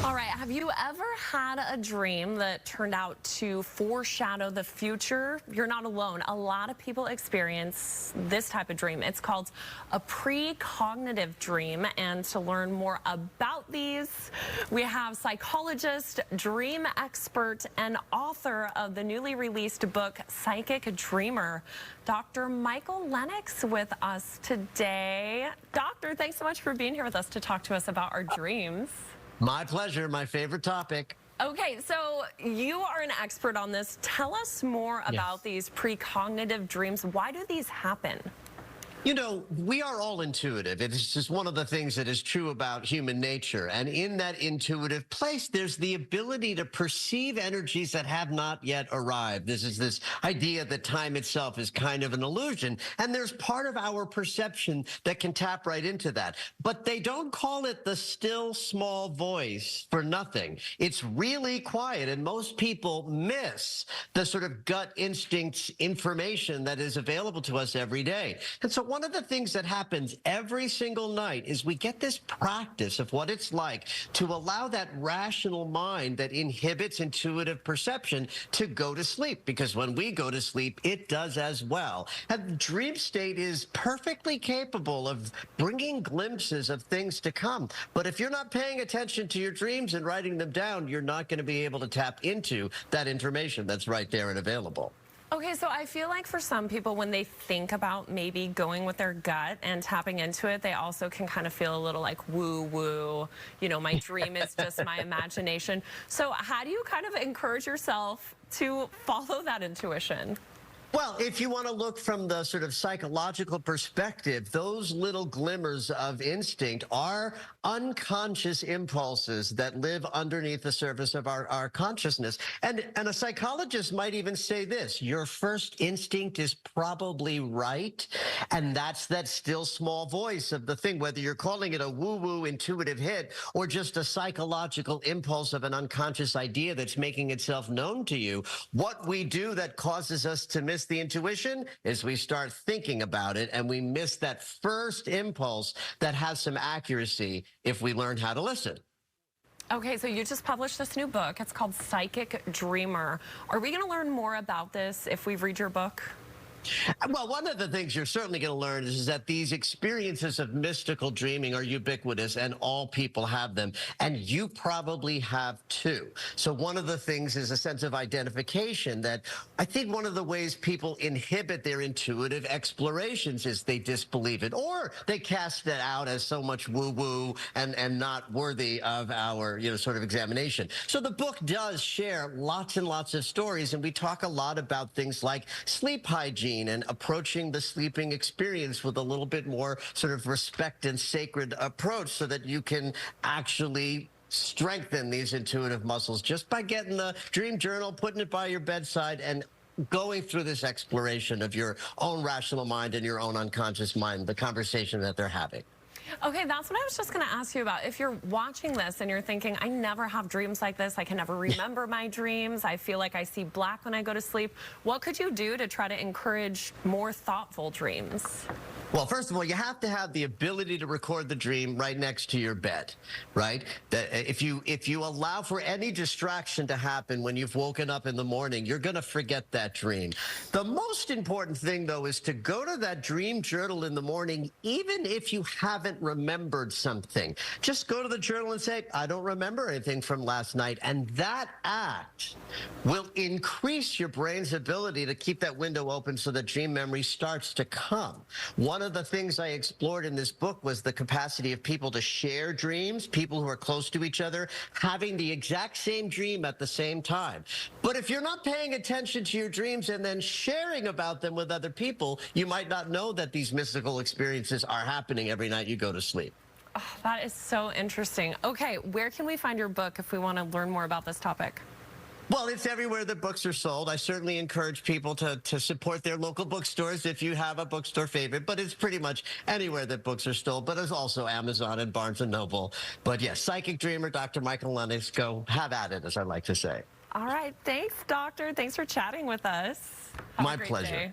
All right, have you ever had a dream that turned out to foreshadow the future? You're not alone. A lot of people experience this type of dream. It's called a precognitive dream. And to learn more about these, we have psychologist, dream expert, and author of the newly released book, Psychic Dreamer, Dr. Michael Lennox, with us today. Doctor, thanks so much for being here with us to talk to us about our dreams. My pleasure. My favorite topic. Okay, so you are an expert on this. Tell us more about these precognitive dreams. Why do these happen? You know, we are all intuitive. It's just one of the things that is true about human nature. And in that intuitive place, there's the ability to perceive energies that have not yet arrived. This is this idea that time itself is kind of an illusion. And there's part of our perception that can tap right into that. But they don't call it the still small voice for nothing. It's really quiet. And most people miss the sort of gut instincts information that is available to us every day. And so one of the things that happens every single night is we get this practice of what it's like to allow that rational mind that inhibits intuitive perception to go to sleep. Because when we go to sleep, it does as well. And the dream state is perfectly capable of bringing glimpses of things to come. But if you're not paying attention to your dreams and writing them down, you're not going to be able to tap into that information that's right there and available. Okay, so I feel like for some people, when they think about maybe going with their gut and tapping into it, they also can kind of feel a little like woo-woo, you know, my dream is just my imagination. So how do you kind of encourage yourself to follow that intuition? Well, if you want to look from the sort of psychological perspective, those little glimmers of instinct are unconscious impulses that live underneath the surface of our consciousness. And a psychologist might even say this: your first instinct is probably right. And that's that still small voice of the thing, whether you're calling it a woo-woo intuitive hit or just a psychological impulse of an unconscious idea that's making itself known to you. What we do that causes us to miss the intuition is we start thinking about it, and we miss that first impulse that has some accuracy if we learn how to listen. Okay, so you just published this new book. It's called Psychic Dreamer. Are we going to learn more about this if we read your book? Well, one of the things you're certainly going to learn is that these experiences of mystical dreaming are ubiquitous, and all people have them, and you probably have too. So one of the things is a sense of identification that I think one of the ways people inhibit their intuitive explorations is they disbelieve it, or they cast it out as so much woo-woo and not worthy of our, sort of examination. So the book does share lots and lots of stories, and we talk a lot about things like sleep hygiene and approaching the sleeping experience with a little bit more sort of respect and sacred approach, so that you can actually strengthen these intuitive muscles just by getting the dream journal, putting it by your bedside, and going through this exploration of your own rational mind and your own unconscious mind, the conversation that they're having. Okay, that's what I was just going to ask you about. If you're watching this and you're thinking, I never have dreams like this, I can never remember my dreams, I feel like I see black when I go to sleep, what could you do to try to encourage more thoughtful dreams? Well, first of all, you have to have the ability to record the dream right next to your bed, right? If you allow for any distraction to happen when you've woken up in the morning, you're going to forget that dream. The most important thing, though, is to go to that dream journal in the morning, even if you haven't remembered something. Just go to the journal and say, I don't remember anything from last night. And that act will increase your brain's ability to keep that window open so that dream memory starts to come. One of the things I explored in this book was the capacity of people to share dreams, people who are close to each other, having the exact same dream at the same time. But if you're not paying attention to your dreams and then sharing about them with other people, you might not know that these mystical experiences are happening every night you go to sleep. Oh, that is so interesting. Okay, where can we find your book if we want to learn more about this topic? Well, it's everywhere that books are sold. I certainly encourage people to support their local bookstores if you have a bookstore favorite, but it's pretty much anywhere that books are sold. But there's also Amazon and Barnes & Noble. But yes, Psychic Dreamer, Dr. Michael Lennox, go have at it, as I like to say. All right, thanks, Doctor. Thanks for chatting with us. Have My a great pleasure. day.